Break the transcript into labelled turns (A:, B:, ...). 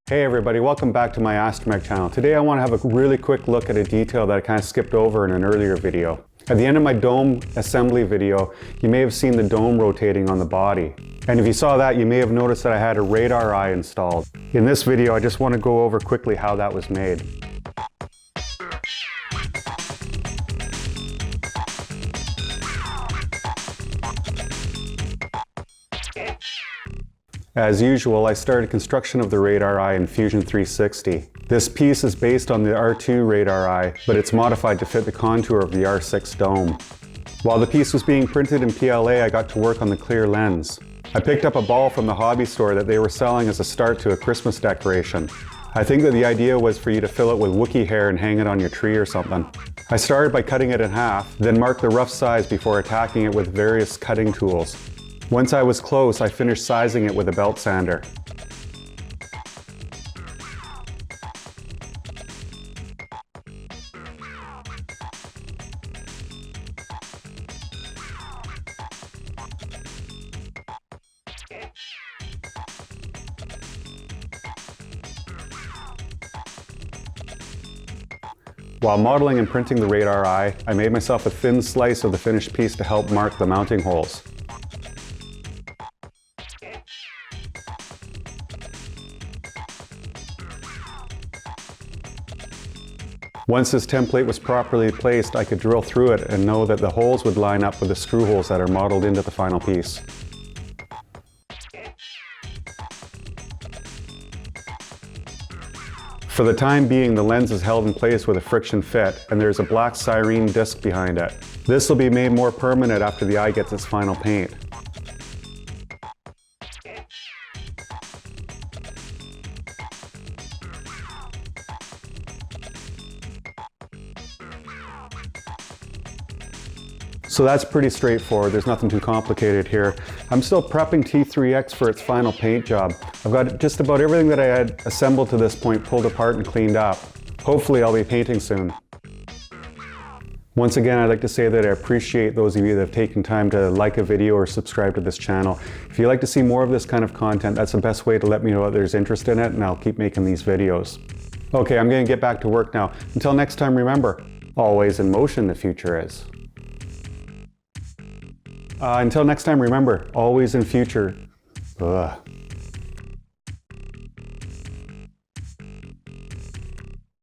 A: Hey everybody, welcome back to my Astromech channel. Today I want to have a really quick look at a detail that I kind of skipped over in an earlier video. At the end of my dome assembly video, you may have seen the dome rotating on the body. And if you saw that, you may have noticed that I had a radar eye installed. In this video, I just want to go over quickly how that was made. As usual, I started construction of the radar eye in Fusion 360. This piece is based on the R2 Radar Eye, but it's modified to fit the contour of the R6 dome. While the piece was being printed in PLA, I got to work on the clear lens. I picked up a ball from the hobby store that they were selling as a start to a Christmas decoration. I think that the idea was for you to fill it with Wookiee hair and hang it on your tree or something. I started by cutting it in half, then marked the rough size before attacking it with various cutting tools. Once I was close, I finished sizing it with a belt sander. While modeling and printing the radar eye, I made myself a thin slice of the finished piece to help mark the mounting holes. Once this template was properly placed, I could drill through it and know that the holes would line up with the screw holes that are modeled into the final piece. For the time being, the lens is held in place with a friction fit, and there's a black styrene disc behind it. This will be made more permanent after the eye gets its final paint. So that's pretty straightforward, there's nothing too complicated here. I'm still prepping T3X for its final paint job. I've got just about everything that I had assembled to this point pulled apart and cleaned up. Hopefully I'll be painting soon. Once again, I'd like to say that I appreciate those of you that have taken time to like a video or subscribe to this channel. If you'd like to see more of this kind of content, that's the best way to let me know that there's interest in it, and I'll keep making these videos. Okay, I'm going to get back to work now. Until next time, remember, always in motion the future is. Until next time, remember, always in future. Ugh.